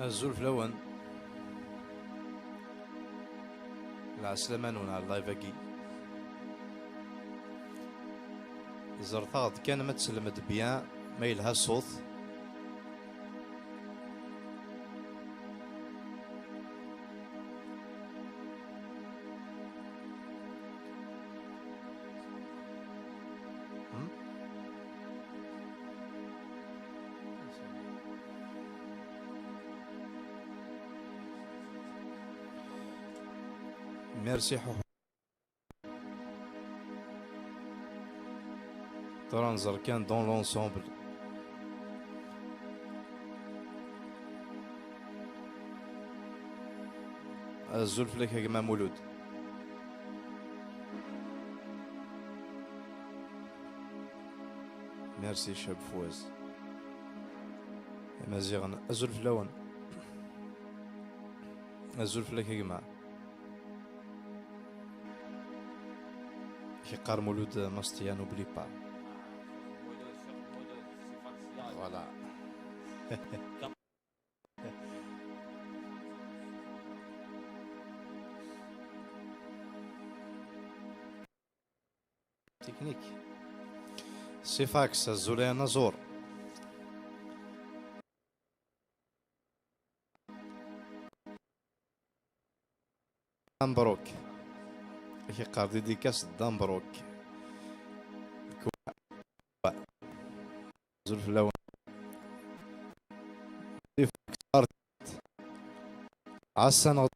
الزول فلون العسلامة نون على اللايفاكي زرطاغد كان ما تسلمت بيان ما يلها الصوت ميرسي حو ترانزر كان دون لونسومبل الزلف لك كما مولود ميرسي شاب فواز مزيغن الزلف لون الزلف لك كما يقار مولود ماستيا نوبلي با فوالا تكنيك سيفاكس الزوليا نزور مبروك يقار ديديكاس دامبروك زلف لون عسن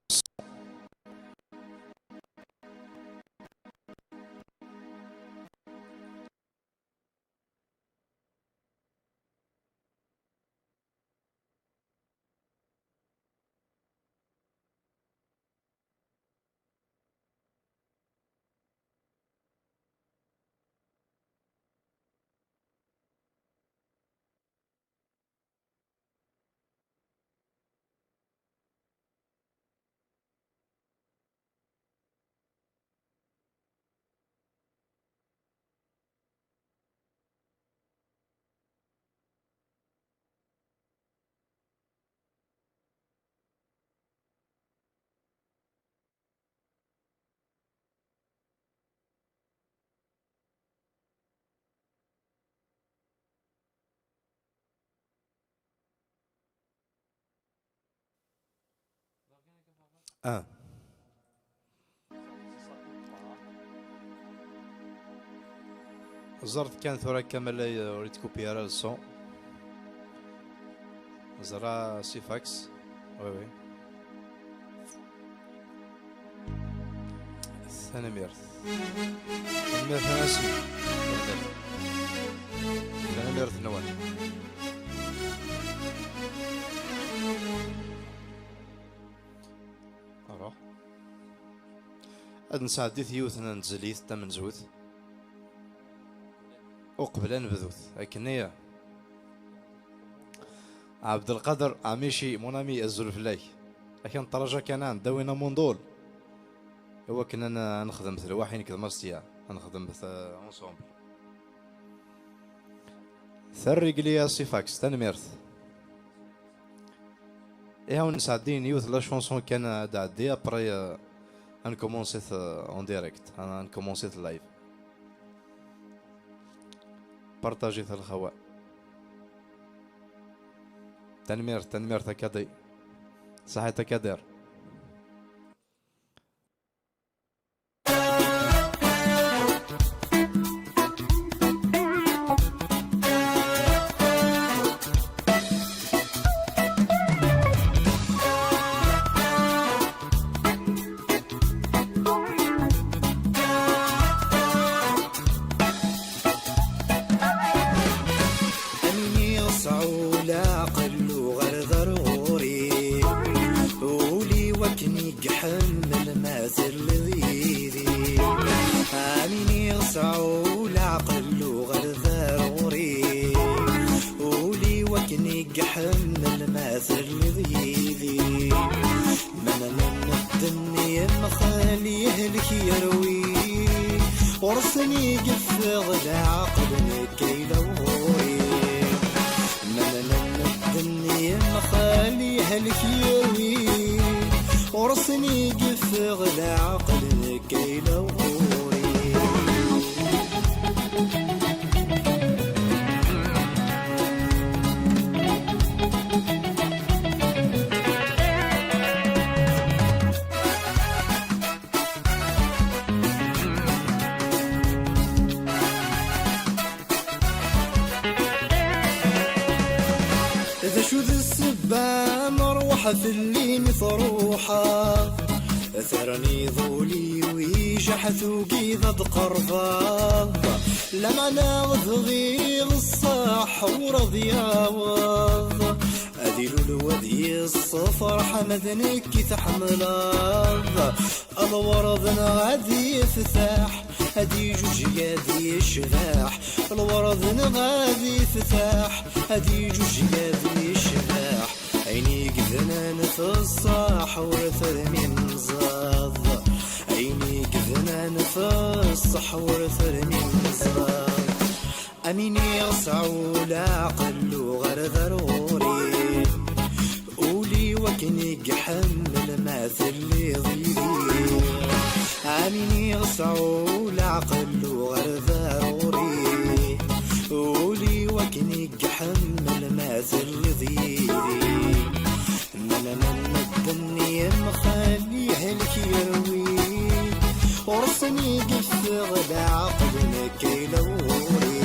زرت كان ثورة كامل وريت كوبيرا الصون زرا سيفاكس وي وي ثاني ميرث ناسي ثاني ميرث نوان أروح هاد نساعد ثيوثنا نتزليث تمن زوث وقبل نبذوث هكنية عبد القادر عميشي مونامي الزلف لاي لكن الطرجة كان داوينا موندول هو كنا نخدم مثل واحد كذا ماستيا نخدم مثل اونسومبل ثري قليا سيفاكس تنميرث ايه هون نساعدين يوث لا شونسون كان دعدي ابري انكومونسيت اون ديريكت انا انكومونسيت لايف بارطاجي في الخواء تنمير تكادي صحيح تكادير ورثني قفض العقل كيلوري من الدنيا مخاليها لك ورسني قفغ العقل كيلا وغوري. إذا شو ذي السبة مروحة في اللي مفروحة ثرني ذولي ويجح ثوقي ذا قرضة لما ناغذ غيظ الصح ورضياوض أذيل الودي الصفر حمدنك تحمل الورض غادي يفتح هدي جوج قادي يشباح الورض غادي يفتح هدي جوج قادي يشباح عيني قذنان في الصح ورثر من زاض عيني قذنان في الصح ورثر من زاض أميني يصعو العقل وغير ضروري قولي وكني حمل ماثل اللي ضيدي أميني يصعو العقل وغير ضروري قولي وكني حمل ماثل اللي ضيدي من الدنيا مخليه لك يروي ورسني قفغ العقل كيلوري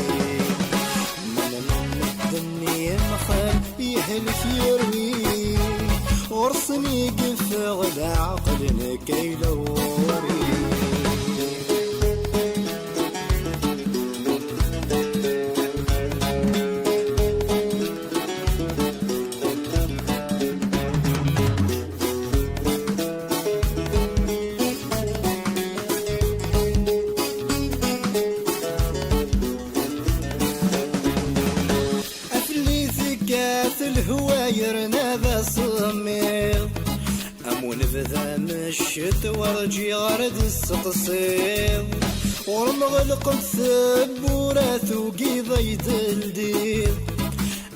من الدنيا مخليه لك يروي ورسني قفغ العقل كيلوري. الهواير نذا صمير أمون بذا مشت ورجي غرد السقصير ورمغلق الثبورات وقيض يدلدير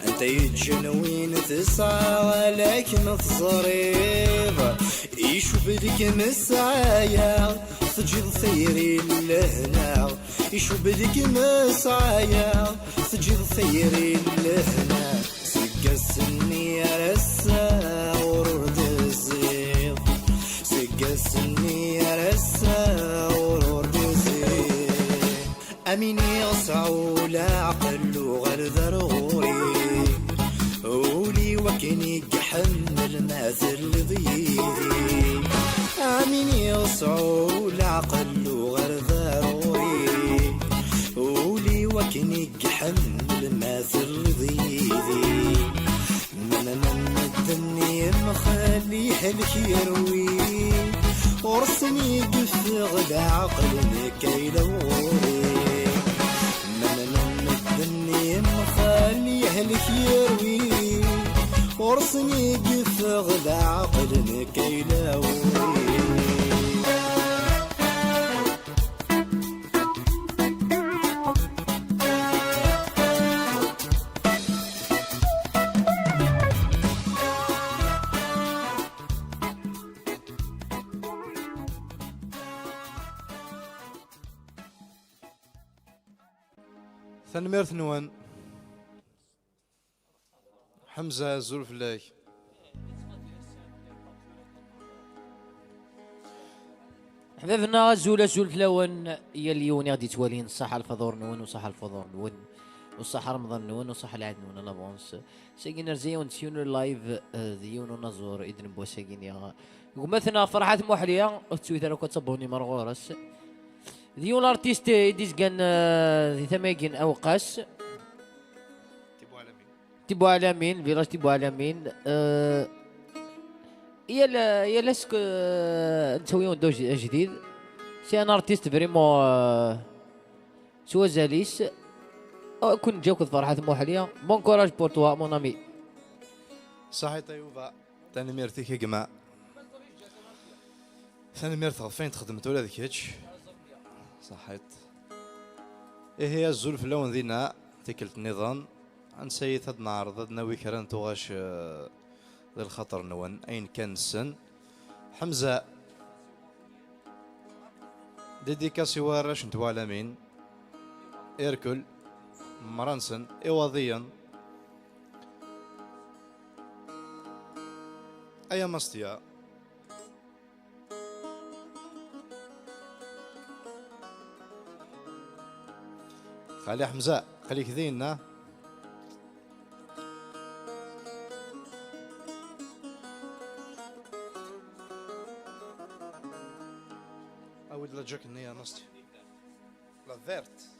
أنت يتجنوين تسعى لكن تصرير يشوف بدك مسعايا سجل ثيري لهنا يشوف بدك مسعايا سجل ثيري لهنا سقسني يا رسا ورود الزيض سقسني يا رسا ورود الزيض أميني يصعو العقل وغير ضروري قولي وكني حمل ماثل ضيدي أميني يصعو العقل وغير ضروري قولي وكني حمل ماثل ضيدي من الدنيا مخليه لك يروي ورسني قفغ العقل كيلوري من الدنيا مخليه لك يروي ورسني قفغ العقل كيلوري. ثنميرث نوان حمزة زولفلاي حبابنا زول فلاون يا اليون غادي توالين صح الفضور نون وصح الفضور نون وصح رمضان نون وصح العاد نون لابونس ساكين رزيون تيون لايف ديون نزور اذن بو ساكين يا ومثلا فرحات محليه تويتر كتصبوني مرغورس ديون ارتيست ديز كان ذي ثماكين اوقاس تيبو عالمين فيلاج تيبو عالمين يا لاسك نسويون دو جديد سي ان ارتيست فريمون سوا زاليس كنت جاوك فرحات محليه بون كوراج بور توا مون امي صحي طيوبه تاني ميرتي كي جماعه ثاني ميرت غفين تخدمت ولا ذيك هيتش صحيت إيه هي الزول في اللون ذينا تكلت النظام عن سيد هاد نعرض ناوي كران تغاش ذي الخطر نوان أين كان السن حمزة ديديكاسي وارش نتوالمين إيركل مرانسن إيواضيا أيا مستيا خلي حمزة خليك ذينا أود لا جاك النية نصتي لا فيرت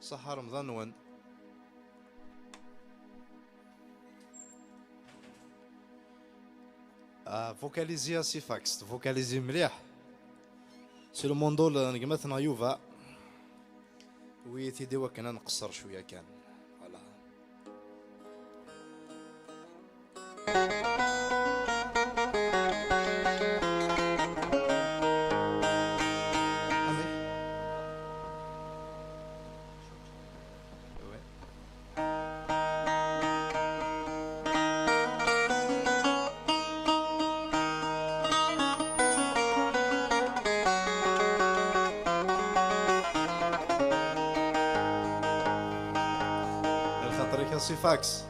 صح رمضان وين فوكاليزيا سي فاكس فوكاليزي مليح سي لو موندول نقمتنا يوفا ويتي ديوا كنا نقصر شويه كان فوالا الخطريكا سي فاكس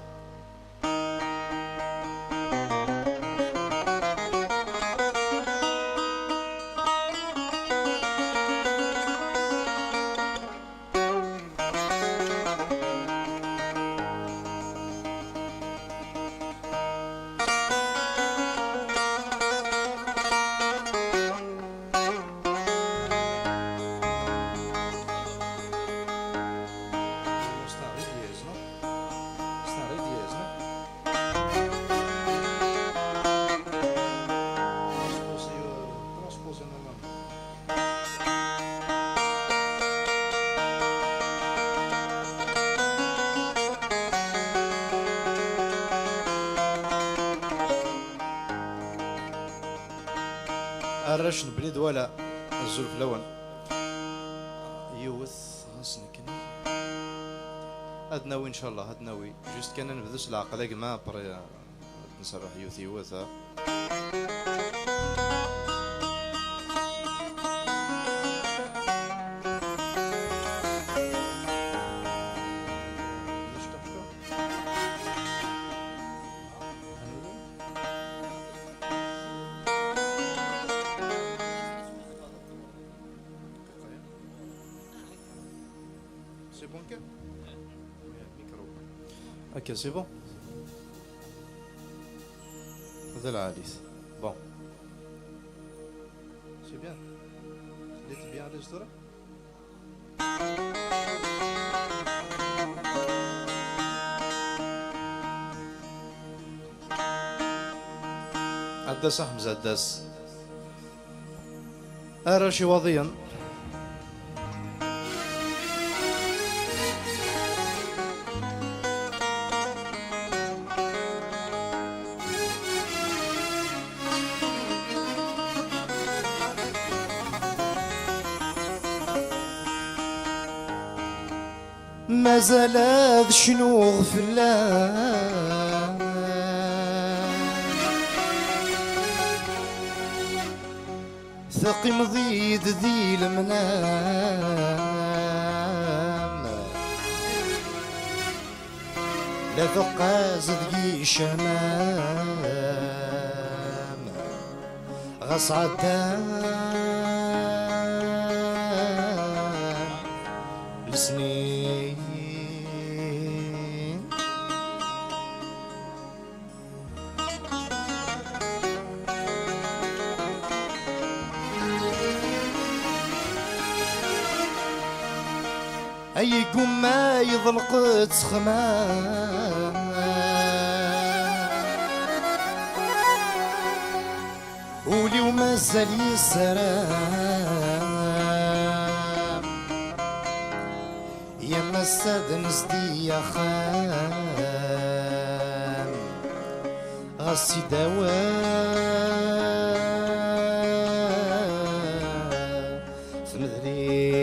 الرش بليد ولا الزلف لون يوث غصن كني هاد ناوي ان شاء الله هاد ناوي جوست كان نبذوس العقل ما بري نصرح يوث يوثا C'est bon, ok? Micro. Ok, c'est bon. هذا العاليث. Bon. C'est bien. Il est bien à l'aise, عداس حمزة عداس أرشي وضيا ما زال هذا شنو غفلان ثقي مضيد ذي المنام لا ثقاز ذي شمام غصعتان لسنين اي قما يضلق تخمام ولي ومازال يسرام يا مساد نسدي يا خام غسي دوام ثمذري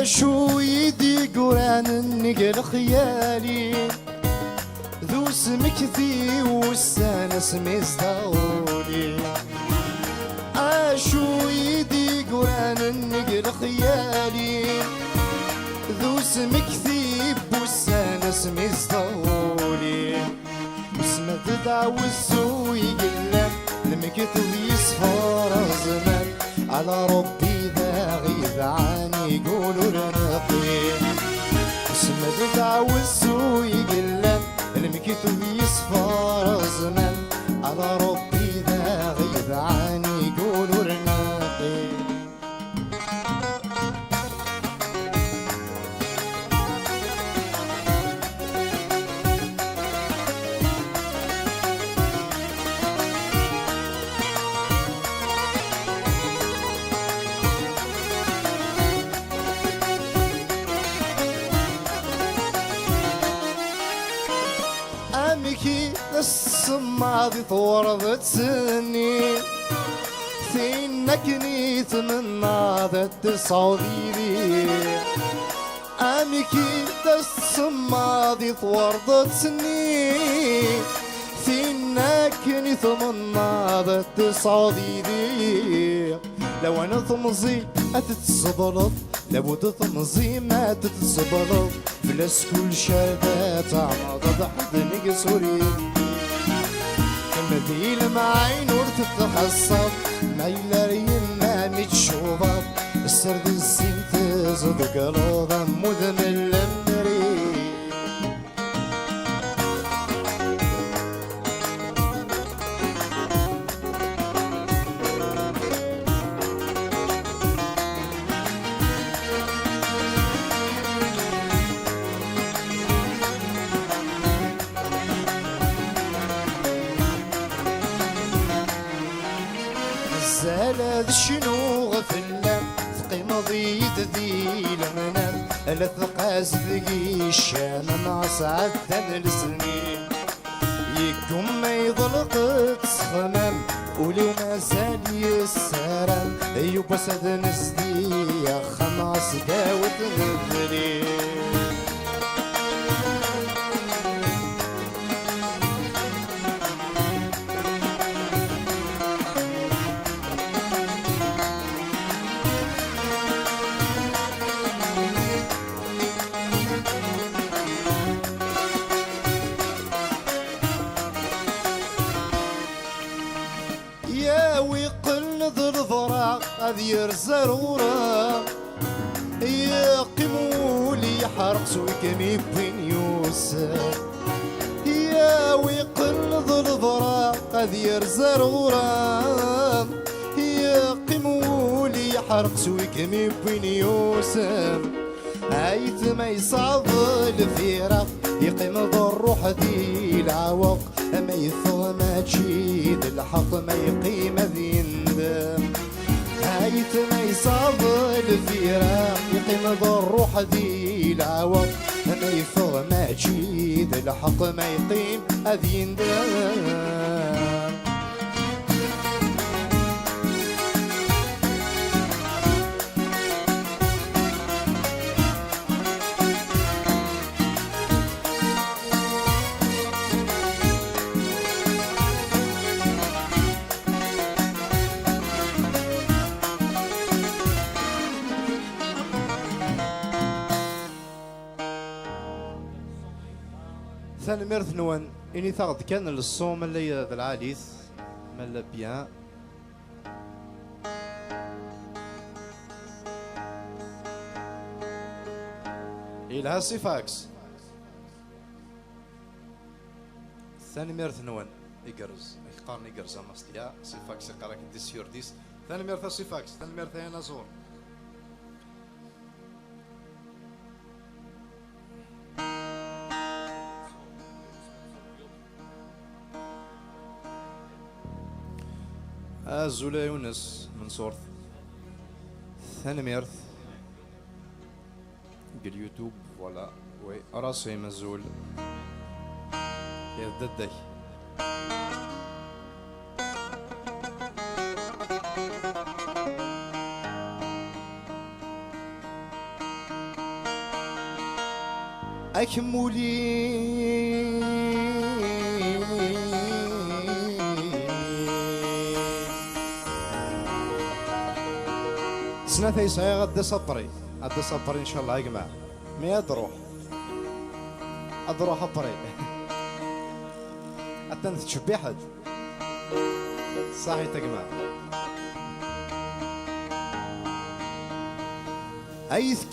شو يدي قران النقل خيالي ذو سمكتي والسنة سميزدولي شو يدي قران النقل خيالي ذو سمكتي والسنة سميزدولي وسمة تدعوزو يقلم المكتب يصفر زمان على ربي ذا غيب عني يقولوا رنقي وسمة تعوزو يقلم المكتب يصفر زمان على ربي ذا غيب عني يقولوا رنقي السماضي طورضت سني ثينكني تمنى تصعودي لي أميكي السماضي طورضت سني ثينكني تمنى تصعودي لي لو أنا ثمزي أتتصبلط لابد ثمزي ما تتصبلط فلاس كل شابات عمض ضحضني قصوري مديل معي نور تتخصب ميلر يما متشوبب السرد الزين تزد قلوبا مذن اللمري زالت شنو غفلة ثقي ضيد ذي المنام ألا ثقاز ذقي الشام مع سعد السنين يكم ما يضلق تسخمام ولو ما زال يسرام أيوب سد نسدي يا خماس داوت نذري ذير زرورة يقيموا لي حرق سويكمي بين يوسف يا ويقل ظلظرة ذير زرورة يقيموا لي حرق سويكمي بين يوسف عيت ما يصعب الفيرة يقيم ذو الروح دي العوق ما يثغ ما تشيد الحق ما يقيم ذي ندم هايت ما يصاب الفراق يقيم ذو الروح دي العوق ما يثغ ما تشيد الحق ما يقيم ذي ندم ثاني ميرث نوان إني ثاغد كان للصوم اللي ذا العاليث مالا بيان إلها سيفاكس ثاني ميرث نوان إيجرز يقارن إيجرز أماستيا سيفاكس يقارك ديس يورديس ثاني ميرث سيفاكس ثاني ميرث هنا زور زولا يونس من صورت ثاني ميرث باليوتيوب فوالا وي راسي مزول يددك سنة يسعي غد سطري إن شاء الله يا جماعة مي أدروح أبري حتى نتشبي حد صحيح يا جماعة أيث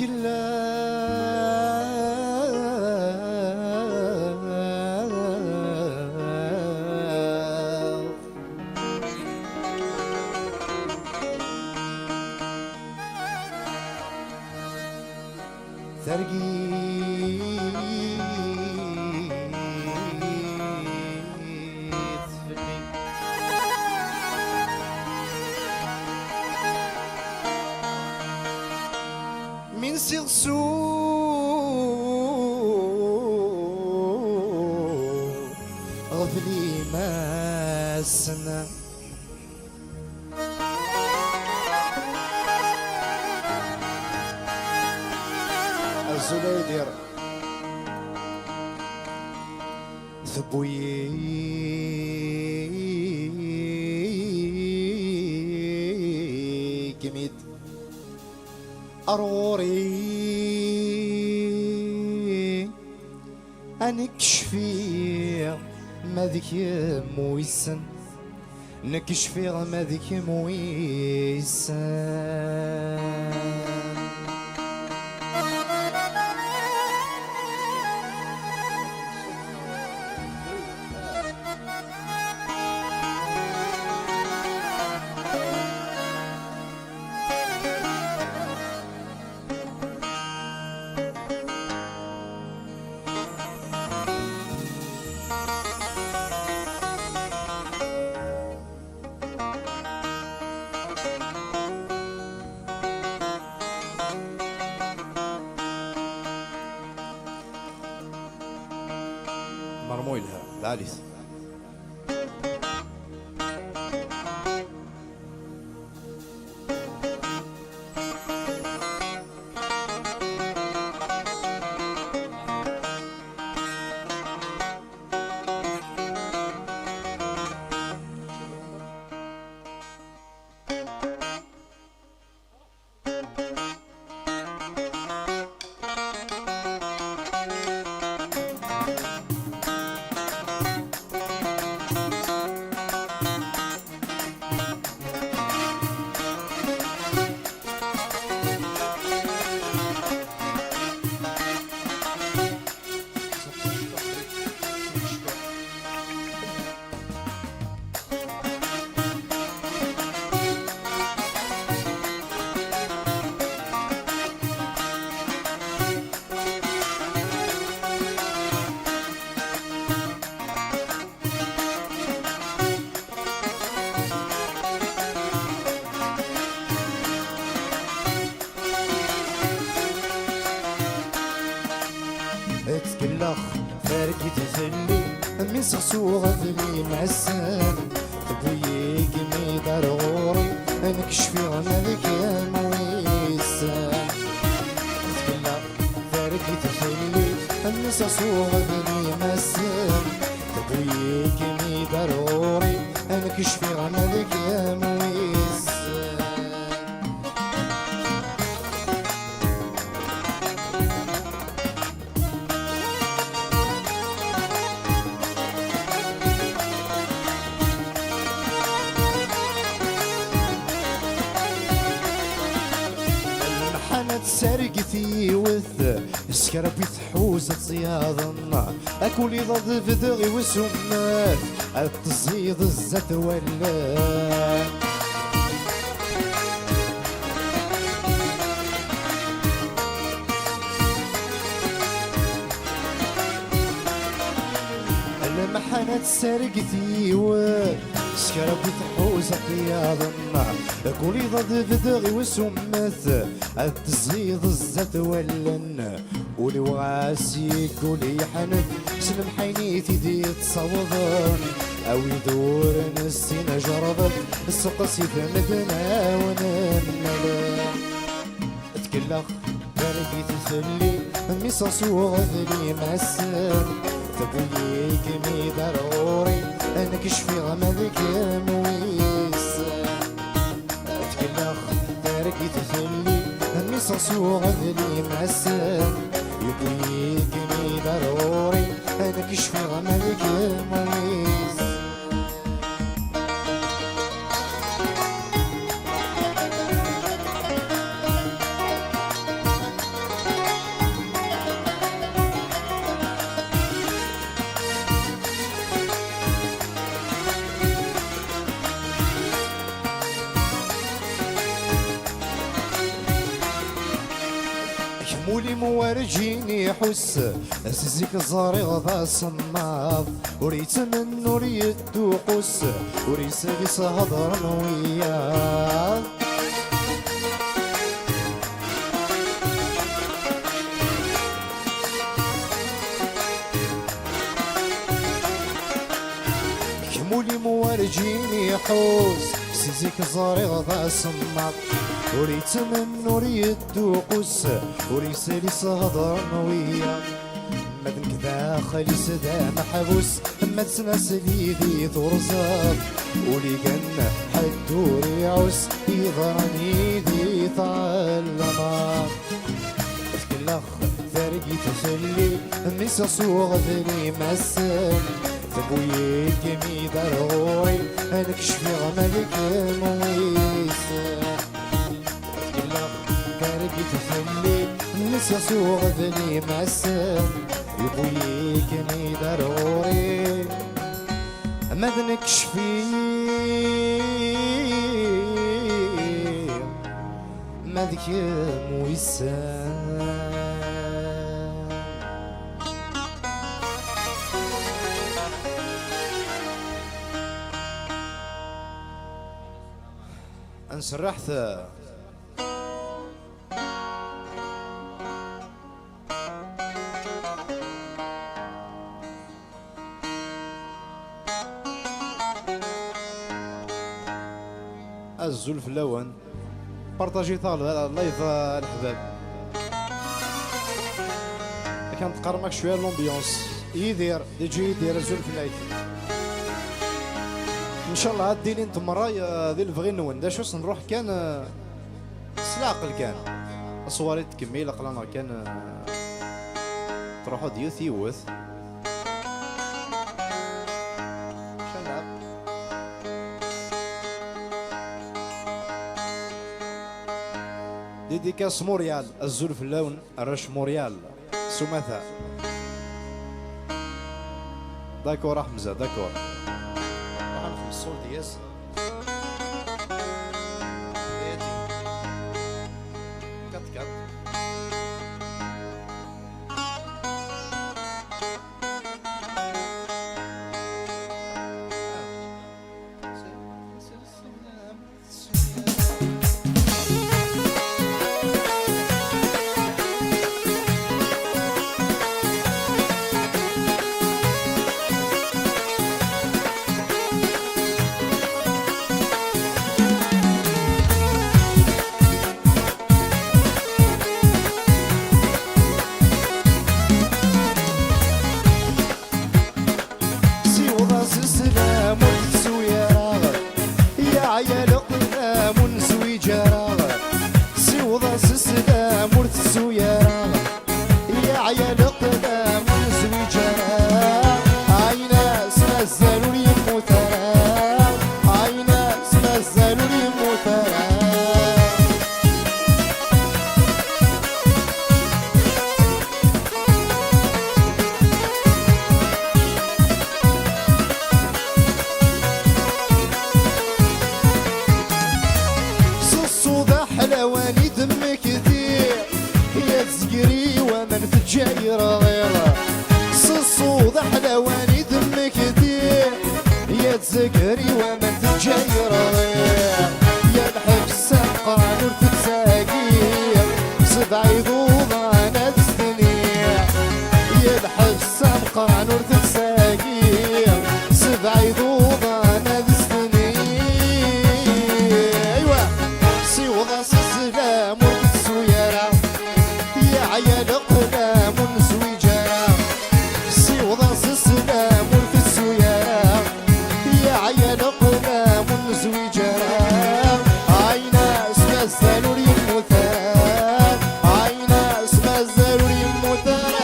من سغسو غفلي ما السنة الزبيدير ثبوي جميد أروري أنكشفي ما ذيك مويسن نكشفي ما ذيك مويسن مرمويلها العاليث مسغسوغ ذلي معسان تبويك ميدار غوري نكشفي غمالك يا مويسان تكلا فارقي تخلي مسغسوغ ذلي معسان تبويك ميدار غوري نكشفي غمالك يا مويسان سرقتي وث سكربي تحوز تصياد النار اكل ضد فدغي وسمات التصيد الزت ولا المحنة سرقتي وث سكربي تحوز قياض النار كولي ضد فدغي وسمث التصيد الزت ولن ولي وعاسي كولي حنف سلم حينيتي دي تصوضن او يدور نسينا جربت السقسي ثمدنا ونملا تكلخ باركي تثلي ميسا صوغذلي مسان تبويك ميدار غوري انا كشفي غمالك يا مويس اتكلخ تاركي تثلي ميسا صوغذلي مسان يبويك ميدار غوري انا كشفي غمالك يا مويس مولي مورجيني حس اسزيك الزارغ ذا صناف وريت من وريد قس وريس ليس هضر وياه مولي مورجيني حس سيزيك الزارغ ذا صناف وريت من وريد قس وريسالي صهدر نوية مدن كذا خلي سدا محبوس ما تسناسلي ذي ثرزاب ولي كان حد يعوس يضرني ذي تعلما تكلخ ثارقي تخلي ميسا صوغ ذري مسان تبويك ميدار غوري انا كشفي غمالك مويسان كاربي تخلي نسيا سوغ ذني مسام يبويك ميدار غوري ما ذنكش فيه ما ذك مويسان انسرحت الزلف اللون بارطاجي طال اللايف الحباب كان تقرمك شويه لومبيونس يدير دي جي يدير الزلف اللايف ان شاء الله هادي لي انت مره ذي الفغي نون داش نروح كان سلاقل كان الصواري تكمل قلانا كان تروحوا ديوث يوث ديديكاس موريال الزلف اللون الرش موريال سمثا داكور حمزه داكور راح الصوت دياس كات كات جرى سيوض السلام ورث السيارة يا عيال قدام زويجرة هاي ناس مازالوا لي موترا هاي ناس مازالوا لي موترا حلواني دمك كثير يا تزقري ومن في الجايرة غيرها صوصو حلواني دمك كثير يا تزقري ومن في الجايرة غير يا الحبس قانون تتساقير سبع يضوض انا تستنير يا الحبس قانون تتساقير سبع يضوض انا تستنير ايوه وضع السلام والسيارة يا عيال قلام زويجرة سي وضع السلام والسيارة يا عيال قلام زويجرة هاي ناس مازالوا لي المثال هاي ناس مازالوا لي المثال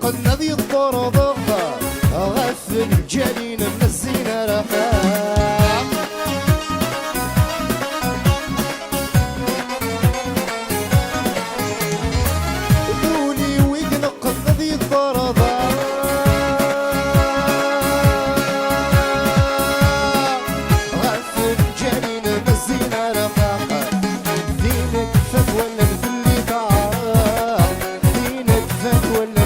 قلنا ذي الضربة غفل الجنين من الزينة رخام ذولي ويقن قلنا ذي الضربة غفل الجنين من الزينة رخام دينك فتولى في اللي تعرف دينك فتولى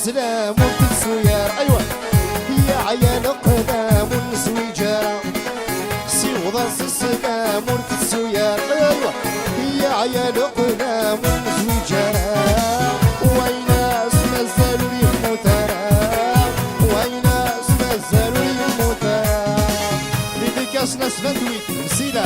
السلام والسيارة ايوه يا عيال قدام زويجرة سي وضع السلام والسيارة ايوه يا عيال قدام زويجرة وين ناس مازالوا لي موترا وين ناس مازالوا لي موترا ديديكاس ناس فندويت مسيدة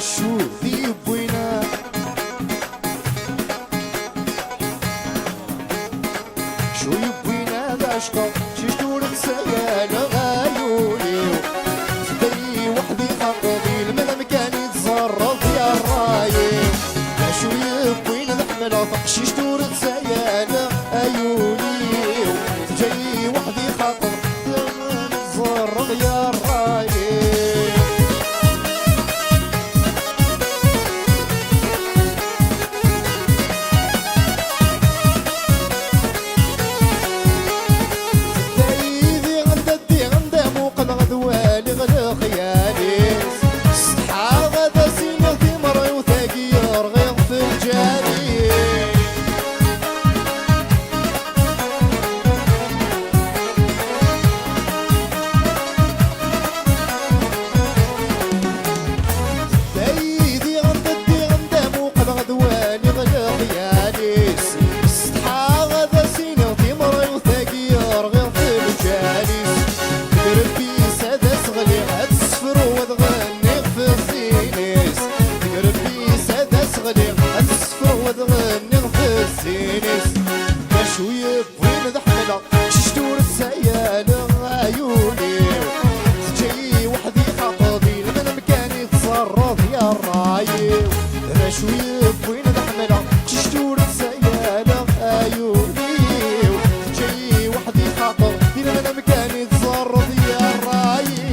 شو ذي بوينا شو يبوينا داشقا ششتور تسيال غايولي تدري وحدي خاطري المدام كان يتزرب يا الراي شو يبوينا نحمل ششتور تسيال غايولي تجي وحدي خاطر يتزرب يا الراي شوية بوين ذحملة ششتور السيالة عيوني تجي وحدي خاطبي لمن مكان يتصرف يا الرايب شوية بوين ذحملة ششتور السيالة عيوني تجي وحدي خاطبي لمن مكان يتصرف يا الرايب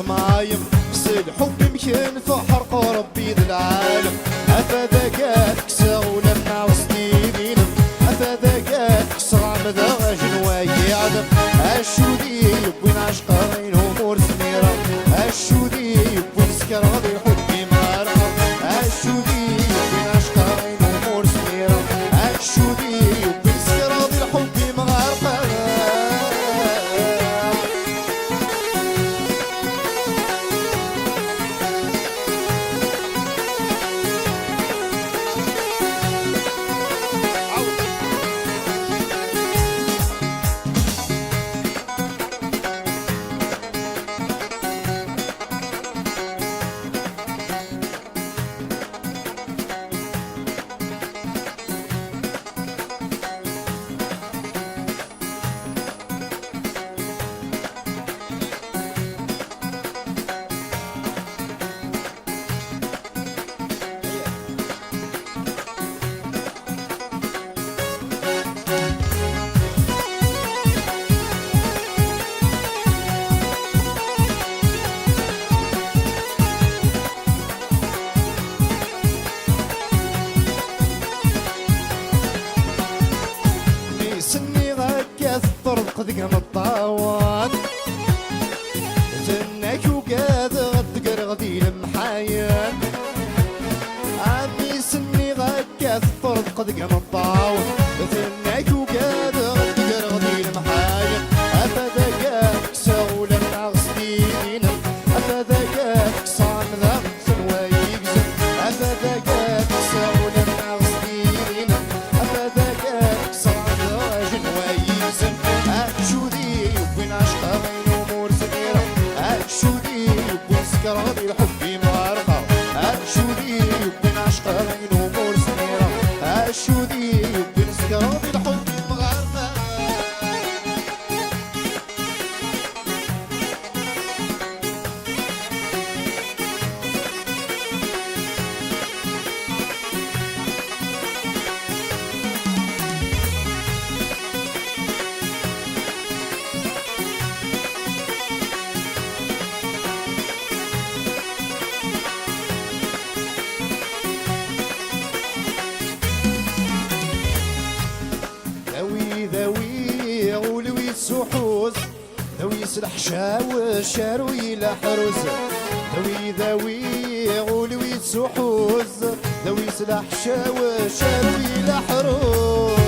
سمايم غسل حب يمكن في حرق ربي ذا العالم أفاذا قاد كسا ولما وسطينين أفاذا قاد كسا عمدا غاجن ويعدم أشودي يبوين عشقارين أمور سميرة أشودي يبوين سكر غادي الحب مارغة أشودي يبوين عشقارين أمور سميرة أشودي يبوين سكر غادي الحب مغارقة سني غاكا الطرق ذيك الطاوان زنك وقاد غدقر غدي المحايان عمي سني غاكا الطرق ذيك الطاوان زنك وقاد غدقر غدي المحايان أفاذا قاك ساولا غسدين أفاذا قاك صام ذا سنوايقزن أفاذا قاك ساولا غسدين أفاذا قاك صام أشودي يبين عشقا غين أمور صغيرة أشودي يبين سكر غادي الحب مغارقة أشودي يبين عشقا غين أمور صغيرة أشودي يبين سكر غادي الحب مغارقة ذوي غولوي سحوز ذوي سلح شاوش شاروي لحروز ذوي غولوي سحوز ذوي سلح شاوش شاروي لحروز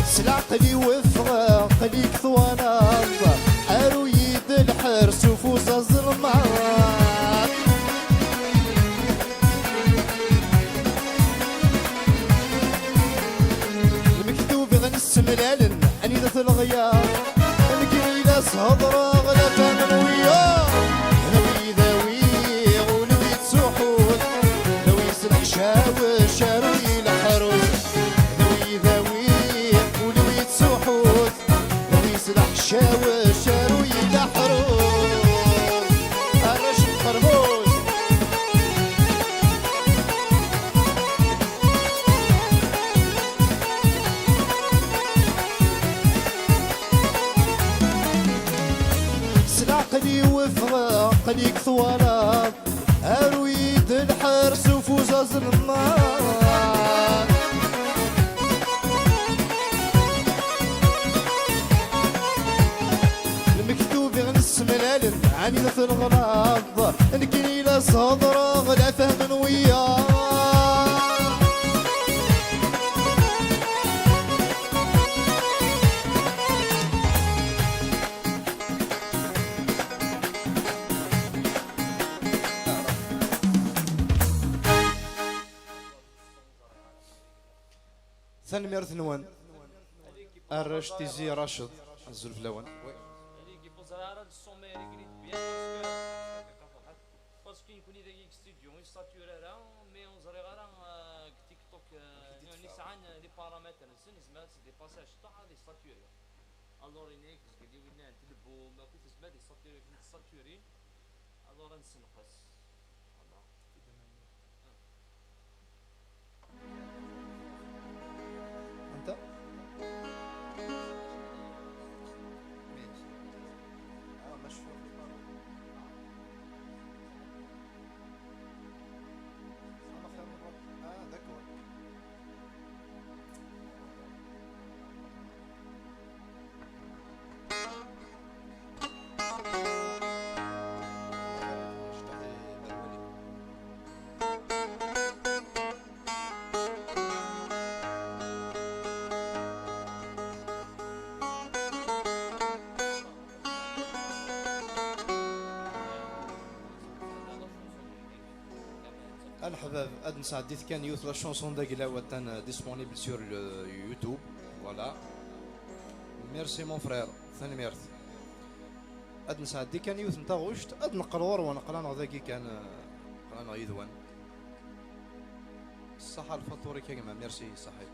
سلعقلي وفغا قليك ثوانا حارو يد الحرس وفوز الظلمات المكتوب غنس ملالن عنيدة الغيار الكريلة صهضرة غلا فامن وياه ذوي غولوي تسوحوت ذوي سلح شاوش شاروي لحروس ذوي غولوي تسوحوت ذوي سلح شاوش شاروي لحروس الرشد خربوس سلعقلي وفغا قليك ثوالات هارويد الحرس وفوز الظلمات المكتوب غنس ملالن عنيدة الغراض الكليلة صدرة غلا فهم وياه ثاني مير ثنوان الرش تيزي راشد الزلف لون باسكو يكون اذا يك ستوديو يستاتيورا مي اون زري غير تيك توك يعني ساعات لي بارامتر نسن زعما سي دي باساج تاع لي ستاتيوري الور انيك قال لي وين تلبو ما كنت تسمع لي ستاتيوري كنت ستاتيوري الور نسنقص الحباب اد نساعديت كان يوث لا شونسون دا قلاوة ديسپونيبل سور يوتيوب فوالا. ميرسي مون فرير ثاني ميرث اد نساعدي كان يوث نتا غوشت اد نقرور ونقران ذاكي كان قرانا يذوان الصحة الفطوري كيما ميرسي صحيت.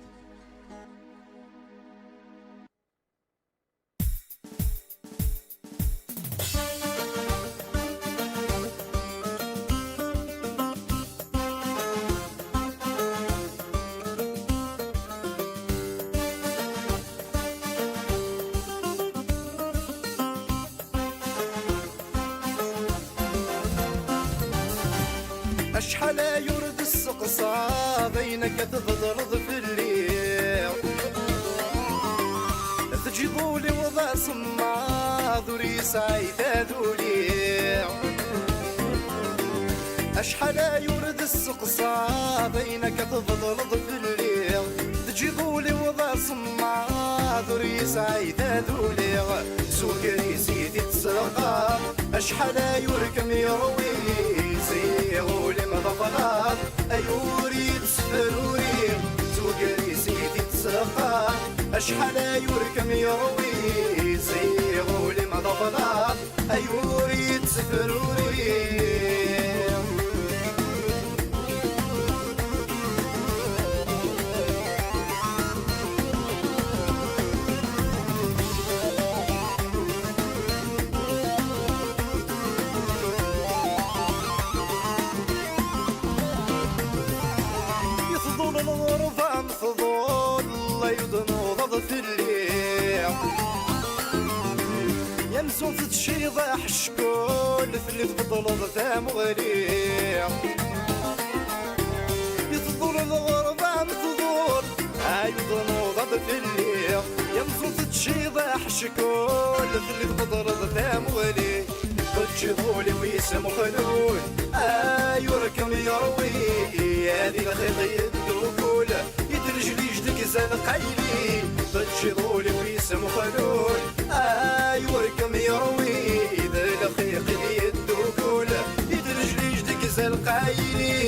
أشحال يرد السقصى بينك تضرض في الليل تجيبولي وضع صماض وريس عيدادولي. أشحال يرد السقصى بينك تضرض في الليل تجيبولي وضع صماض وريس عيدادولي. سوقري سيدي تسرقى أشحال يركم يروي زيغولي مضغلات أيوري تسفروري. سوقري سيدي تسرقى أشحال يركم يروي زيغولي مضغلات أيوري تسفروري. في الليل يمسون في تشيضح شكول في اللي تفضل ضام غريب يفضل الغربة مفضول عيض نوضب في الليل يمسون في تشيضح شكول في اللي تفضل ضام غريب تجيبولي ويسمو خلول يركم يروي هذه الخيط يدوكول يدرجلي جدك زان قايلي تجيبولي ويسمو خلول يركم يروي ذا الخيط يدوكول يدرجلي جدك زان قايلي.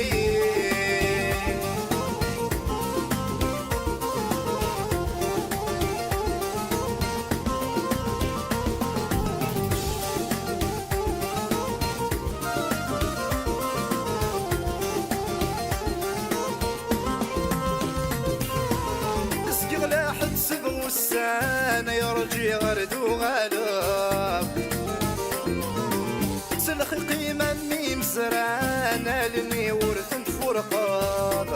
السنة يرجي غرد وغلب سلخي قيمة ميم سرانا لني ورثنت فرقاب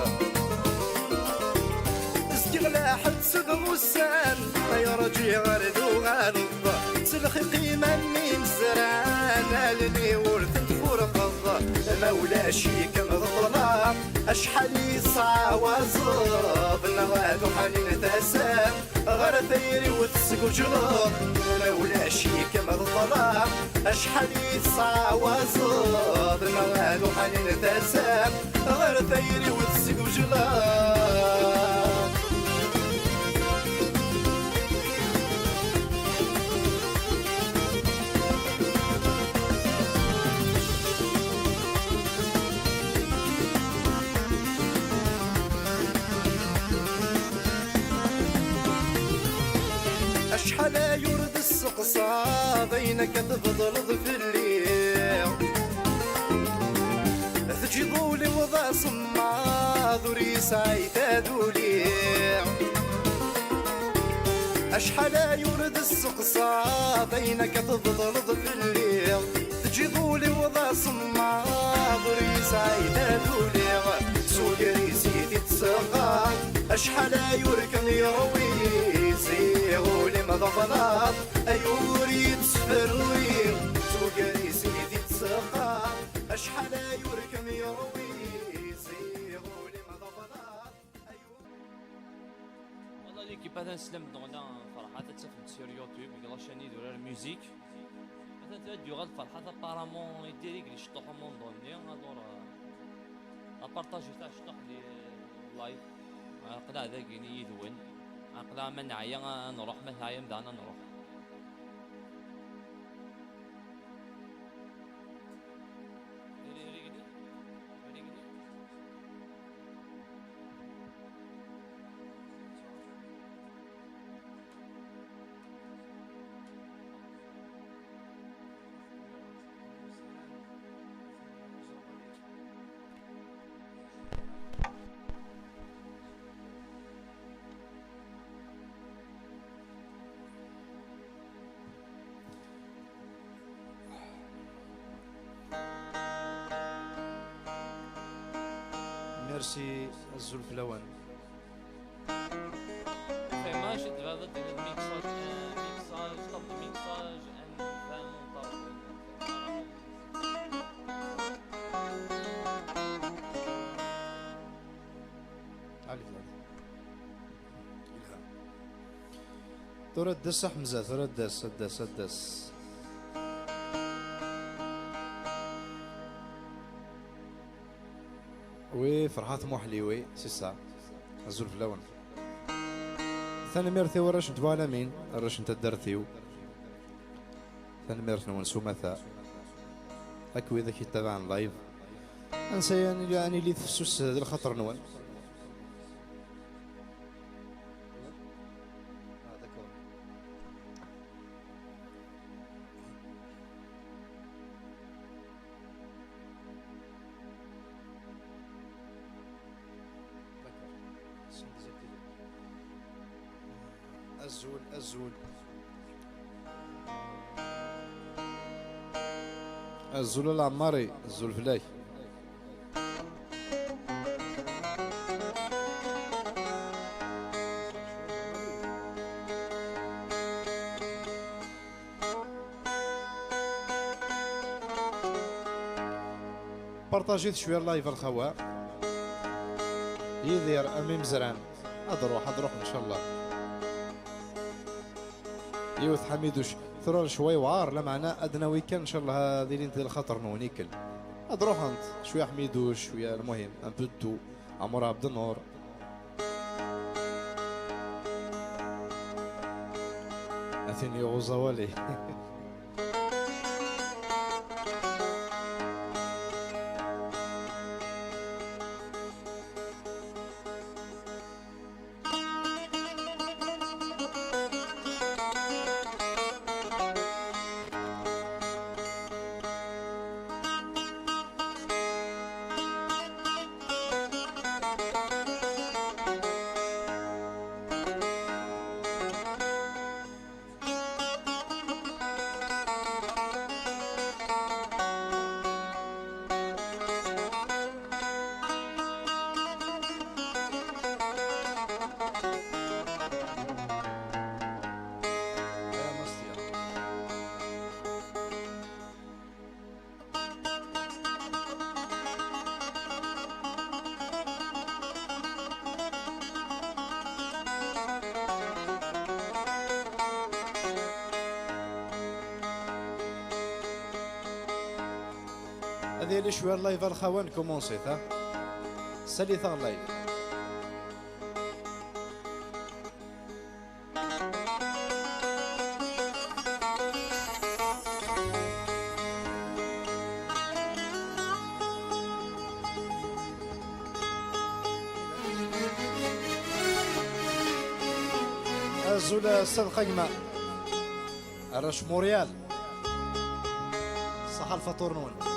اسقغلا حد سبغ السن يرجي غرد وغلب سلخي قيمة ميم سرانا لني ورثنت فرقاب مولا شيك مغضلا أشحال يصعوى زرب نغادو حنين تسام غير ثيري وتسقو جلب مولا شيك مغضلا أشحال يصعوى زرب نغادو حنين تسام غير ثيري وتسقو جلب. أشحال يرد السقصى بينك تفضل في الليل تجيبولي وضع صماض وريس عيدادولي. أشحال يرد السقصى بينك تفضل في الليل تجيبولي وضع صماض وريس عيدادولي. سوقري سيدي تسرقى أشحال يركم يروي زيغولي مضغلات أيوري تسفروي. سوقري سيدي تسرقى أشحال يركم يروي زيغولي مضغلات أيوري. والله ليكيب هذا نسلم دونا فرحة تسافر سير يوتيوب يقرا شاني دولار ميوزيك مثلا تاديو غاد فرحة ابارامون يديريك لي شطوح مون دوني الور ابارطاجي تاع شطوح لي لايف قلع ذاكيني يدون قلع من عيا نروح من عيا مدانا نروح. ميرسي الزول فلوان. ما شد هذا الميكساج طب الميكساج ان فاهم علي ثورة دس حمزة ثورة دس وي فرحات موحلي وي سي سا الزول فلون ثاني ميرثي ورش انت بالامين الرش انت درثيو ثاني ميرث نونسو مثا اكو اذا كي تابع لايف انسى يعني اللي تفسوس هذا الخطر نون الزول العماري الزول فلاي بارطاجيت شويه اللايف الخوا يدير امي مزران اضروح ان شاء الله يوث حميدوش ثرور شوي وعار لا معناه ادنى ويكند ان شاء الله هذه انت الخطر نونيكل اضروح انت شويه حميدوش شويه المهم ان بو تو عمر عبد النور اثني غزوالي هذه اللي شويه اللايف الخوان كومونسيت ها ساليثا اللايف الزول صدقة جماعة الرش موريال صح الفطور نون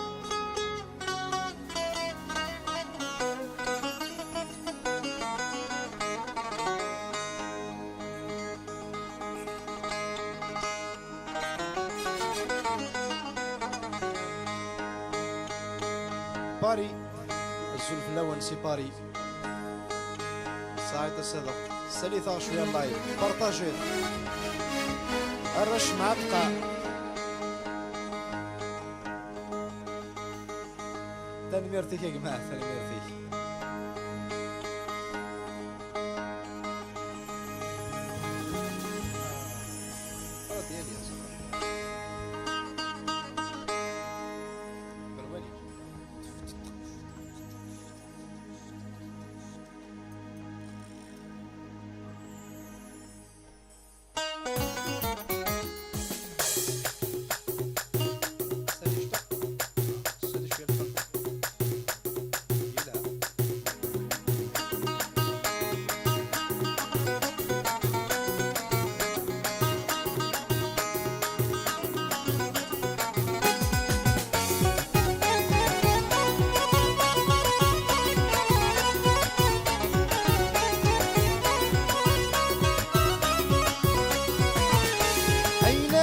باري الزول فلون سي باري سعيد الصدق ساليثا شويه اللايف بارطاجيت الرش معتقة ثاني ميرتيك يا جماعة ثاني ميرتيك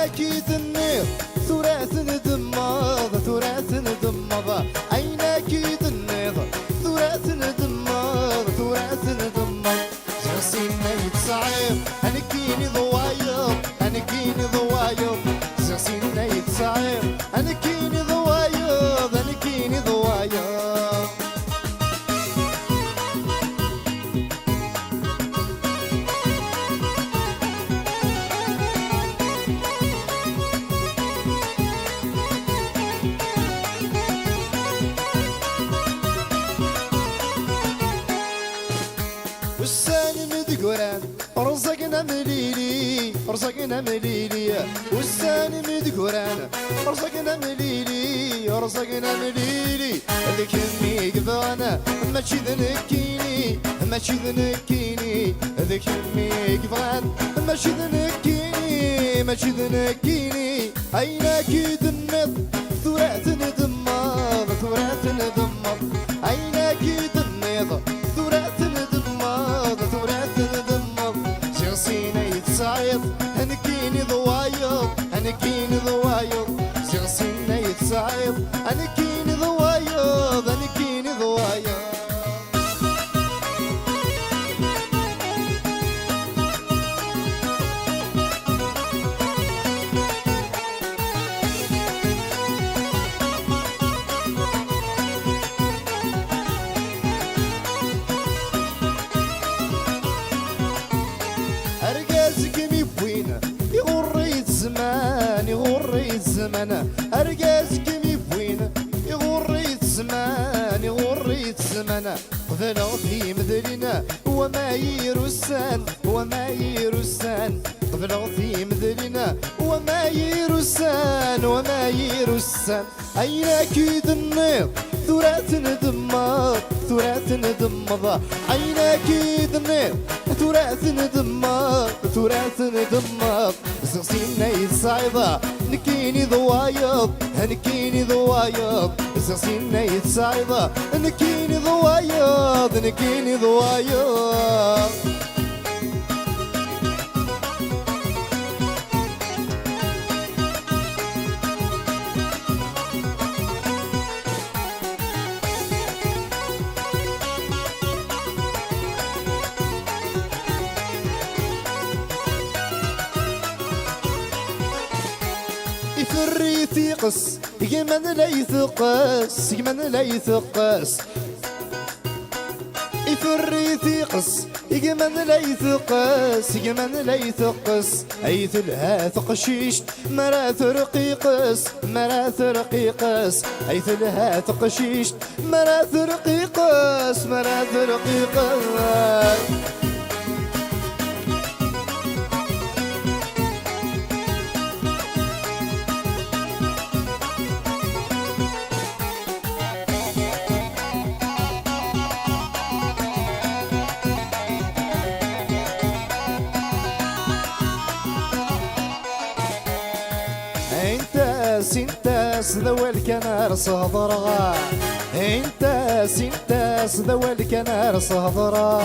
عيناكي النير ثراث ندمض ثراث ندمض عيناكي النير ثراث ندمض زغسينا يتصعير انا كيني ضوايض انا كيني ضوايض والساني مدقوران رزقنا مليلي رزقنا مليلي والساني مدقوران رزقنا مليلي رزقنا مليلي هذيك امي قبانا ماشي ذنكيني ماشي ذنكيني هذيك امي قبان ماشي ذنكيني ماشي ذنكيني عيناكي دنت ثورات ندمر ثورات ندمر عيناكي دنت ثورات ندمر ثورات ندمر شغسينا يتصعيد هنكيني ضوايض هنكيني ضوايض شغسينا يتصعيد هنكيني ضوايض هنكيني ضوايض أرقازك ميبوين يغريت زمان يغريت زمان أرقازك ميبوين يغريت زمان يغريت زمان قذلوا في مذلنا وما يرسان وما يرسان قذلوا في مذلنا وما يرسان وما يرسان عيناك النيض ثورات ندمر ثورات ندمر عيناك النيض ثورات ندمر ثورات ندمر زغسينا يتصعيد نكيني ضوايض نكيني ضوايض زغسينا يتصعيد نكيني ضوايض نكيني ضوايض يفري يثقس يمن لا يثقس يمن لا يثقس يفري يثقس يمن لا يثقس يمن لا يثقس ايث لها ثقشيش مرا ثرقيقس مرا ثرقيقس ايث لها ثقشيش مرا ثرقيقس مرا ثرقيقس سنتاس ذوى الكنار صهضرا انت سنتاس ذوى الكنار صهضرا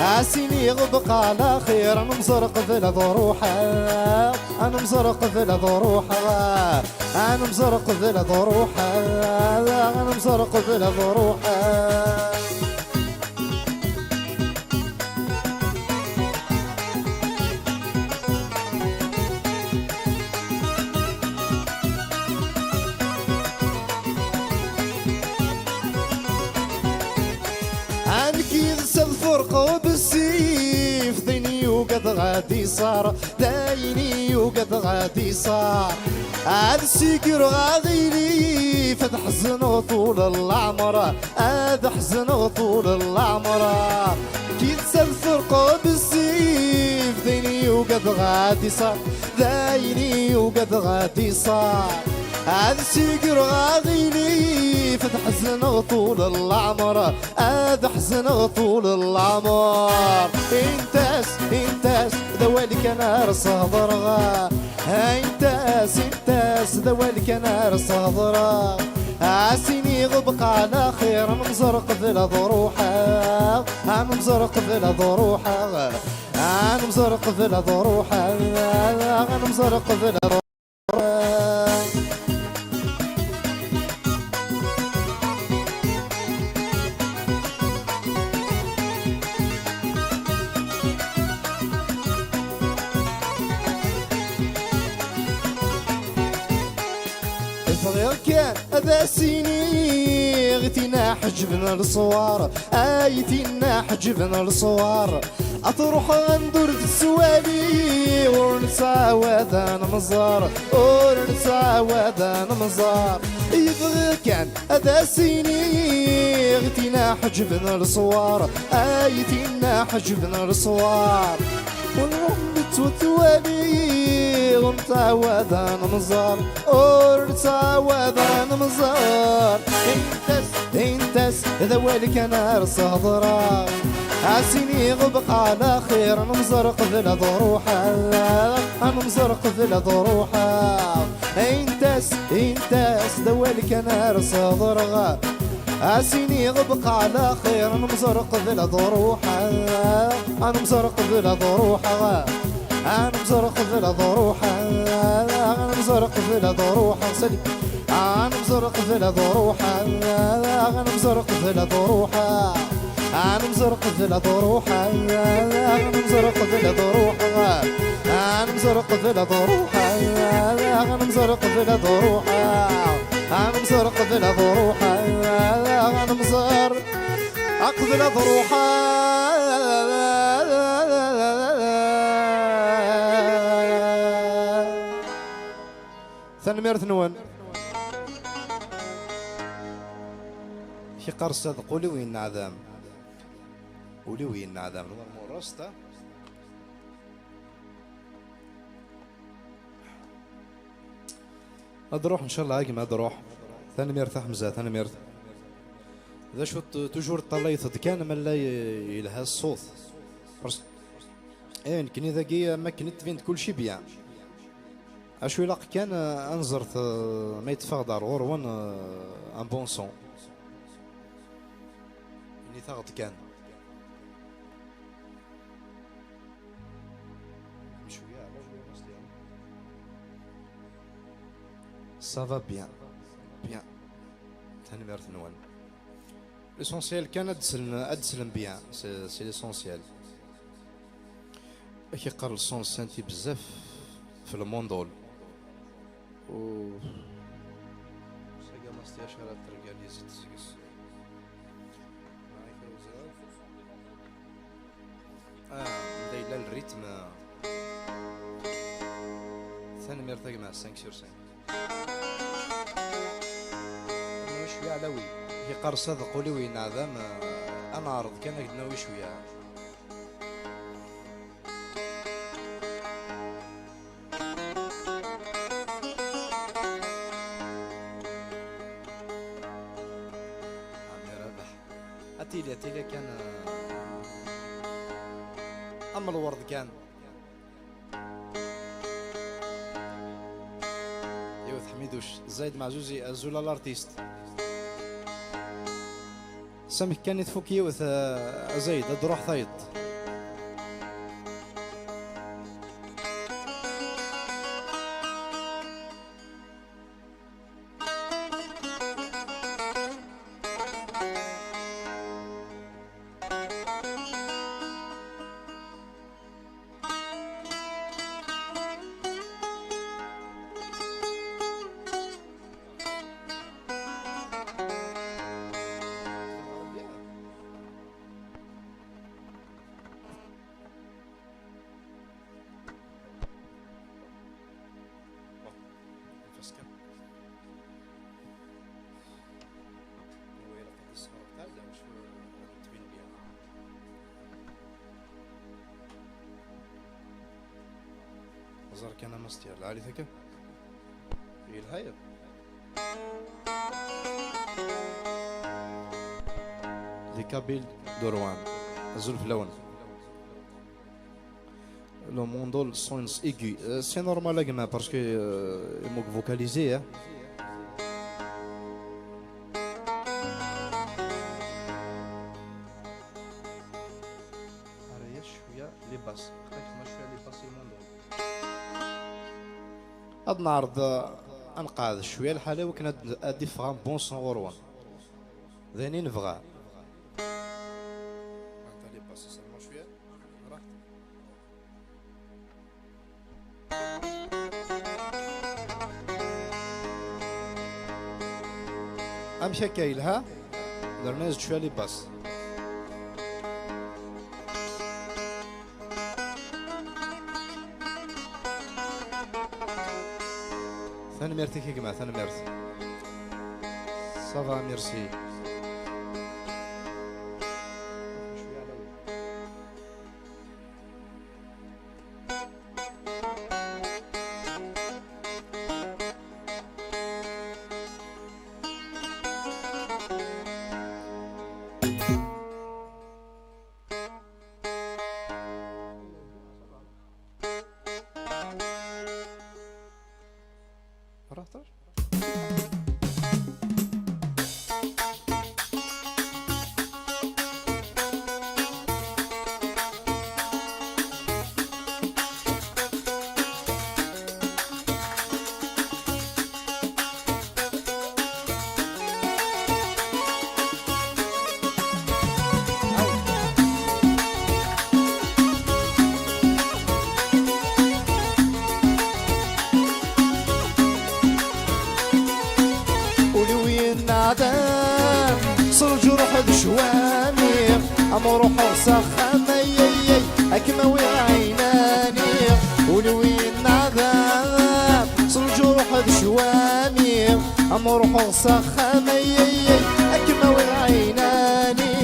عسيني غبق على خير انا مزرق في الضروحة انا مزرق في الضروحة انا مزرق في الضروحة انا مزرق في الضروحة الفرقة بالسيف ديني وقد غادي صار دايني وقد غادي صار هذا السكر غادي لي فتحزن طول العمر هذا حزن طول العمر كي تنسى الفرقة بالسيف ديني وقد غادي صار دايني وقد غادي صار هذا السكر غادي لي فتحزن طول العمر هذا حزن طول العمر انتاس ذوالك نار صهضرا انتاس ذوالك نار صهضرا عسيني غبق على خير انا مزرق في الضروحة انا مزرق في الضروحة انا مزرق في الضروحة انا مزرق في الضروحة صغير كان هذا سيني غتينا حجبنا الصوار ايتينا حجبنا الصوار اطروح غندور السوالي ونسعود انا مزار ونسعود انا مزار يبغي كان هذا سيني غتينا حجبنا الصوار ايتينا حجبنا الصوار ونرمت وتوالي ونتعود انا مزار ونتعود انا مزار انتس ذوالك انا رصه ضرار عسيني غبق على خير انا مزرق ذل ضروحه انا مزرق ذل ضروحه انتس ذوالك انا رصه ضرغه عسيني غبق على خير انا مزرق ذل ضروحه انا مزرق ذل ضروحه انا مزرق ذل ضروحه انا مزرق ذل ضروحه سلي انا مزرق ذل ضروحه انا مزرق ذل ضروحه انا مزرق ذل ضروحه انا مزرق ذل ضروحه انا مزرق ذل ضروحه انا مزرق ذل ضروحه انا مزرق ذل ضروحه انا مزرق ذل ضروحه ثنمير ثنون في قرصة قولي وين نعذام قولي وين نعذام نور راستا هاد روح ان شاء الله هاكم هاد روح ثنمير حمزة ثنمير ذا شو توجور طليت كان من لا يلها الصوت ايه كني ذاكي ما كنت فين كل شي بيان اشو لاق كان انزرت ما يتفقدر غروان ان بون سون اني ثاغد كان شويه سافا بيان بيان تنمير ثنوان ليسونسيال كان ادسلم بيان سي ليسونسيال كي قرر الصون سانتي بزاف في الموندول و ساقا ما استياش على الترقال يزيد تسقس مدايلا الريتم ثاني مرتاق مع 5 sur 5 شوية علاوي كي قرر صدق ولي وين عظام انا عرض كان قدنا شوية تيلي كان اما الورد كان يوث حميدوش زايد معزوزي ازولا الارتيست سامك كان يتفوك يوث زايد ادروح ثايد زار كان مستير العالي ثكا هي الهايب لي كابيل دوروان الزول في اللون لو موندول سونس ايغي سي نورمال اكما باسكو موك فوكاليزي شويه لي باس خلينا شويه لي باس الموندول هاد نعرض انقاذ شويه الحاله وكنا ادي فغان بون سون غروان ذاني نبغى انت لي باسي سلمون شويه راح امشي كايلها درنا زوج شويه لي باس. ثاني ميرتي كي جماعه ثاني ميرتي صافا ميرسي. رحت صر جروح بشوامي امروح وسخم يي اكما وعيناني ولوين عذاب صر جروح بشوامي امروح وسخم يي اكما وعيناني.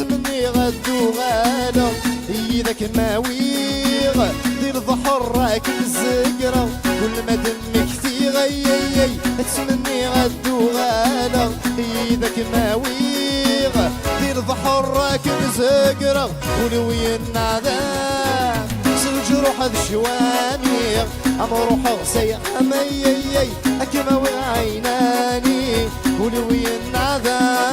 مني غدو غالا ايدك ماويغ دير ظهر راك الزقرة كل ما دمك في غيي تسمني غدو غالا ايدك ماويغ دير ظهر راك الزقرة ولوين عذاب سلجروح الشواميغ امروح غسي اميي اكما وعيناني ولوين عذاب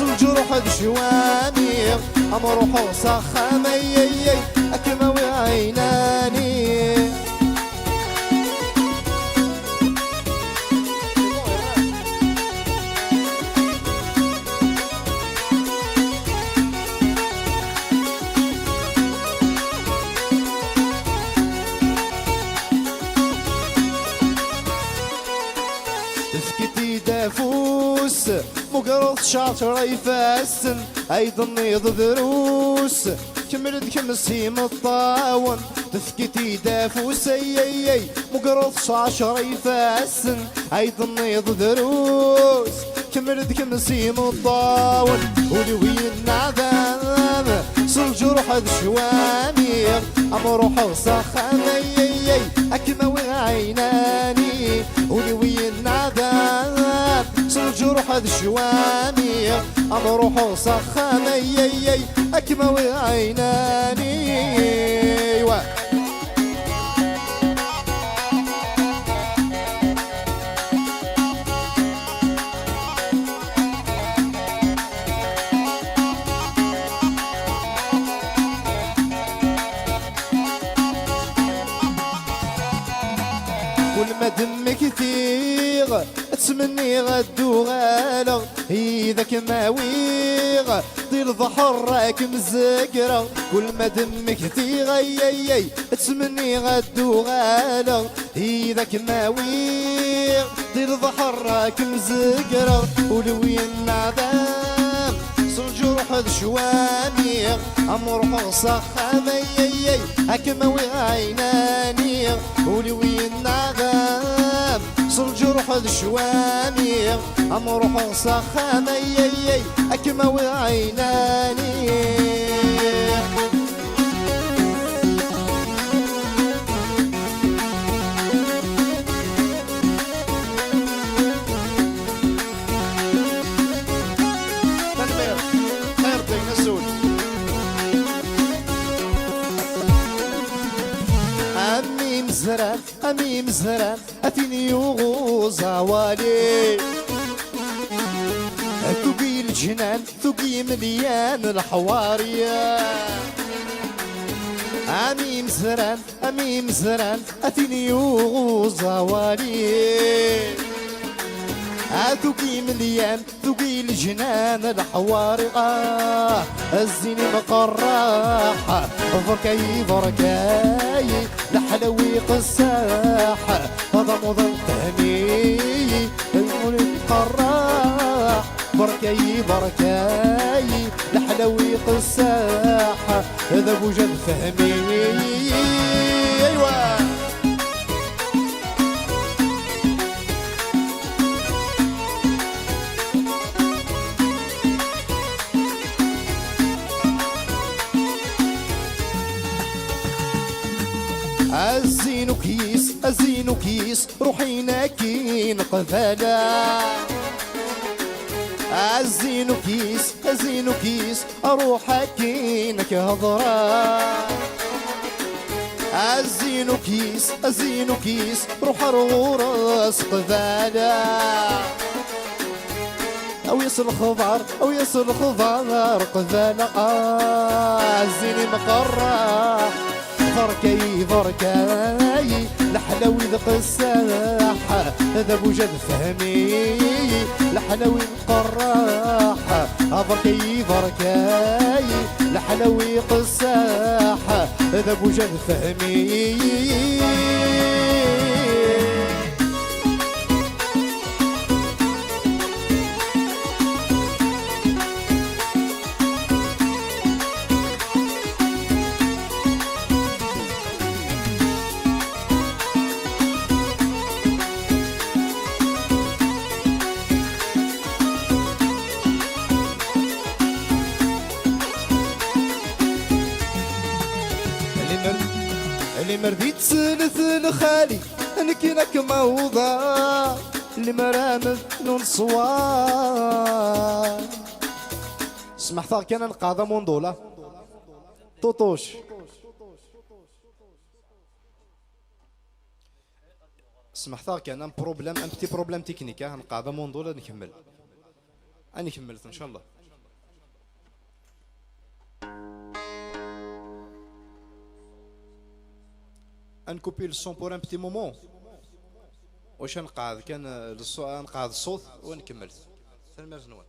الجروح بشواميغ امروح وسخم يي اكما وعيناني. تفكتي دافوس مقرض شاطر يفاسن ايضا يض دروس كملت كمسيم الطاون تفكتي دافوس يي مقرض شاطر يفاسن ايضا يض دروس كملت كمسيم الطاون ولوين عذاب صل جروح الشواميغ امروح وسخم يي اكما وعيناني ولوين عذاب صل جروح الشواميغ امروح وسخم يي اكما وعيناني. كل ما دمك كثير تسمني غدو غالا ايدك ماويغ دير ظهر راك مزقرة كل ما دمك كثير يي تسمني غدو غالا ايدك ماويغ دير ظهر راك مزقرة ولوين عذاب صل جروح الشواميغ امروح وسخم يي اكما وعيناني ولوين عذاب صل جروح الشواميغ امروح وسخم يي اكما وعيناني. أمي مزران أتيني يغوز عوالي ثقي الجنان ثقي مليان الحوارية امي مزران اتيني وزوالي ذوقي مليان ذوقي الجنان الحواري الزيني مقراح بركاي بركاي الحلوي قساح هذا مضل تهني المولد قراح بركاي بركاي الحلوي قساح هذا بوجد فهمي ايوه الزينو كيس روحي ناكين قبالا الزينو كيس اروح اكينك هضرا الزينو كيس روح رورس قبالا او يصل خضار قبالا الزيني مقرة بركاي الحلاوي ذق الساحة هذا بوجد فهمي الحلاوي القراحة بركاي الحلاوي قساحة هذا بوجد فهمي مرديت سلث خالي انك موضع المرامل نون صوار سمحت كان نقاضى موندولا طوطوش سمحت كان بروبليم ان بتي بروبليم تكنيك نقاضى موندولا نكمل اني كملت ان شاء الله نكوبي الصون بور ان بتي مومون واش نقعد كان نقعد الصوت ونكمل سلمى زنوان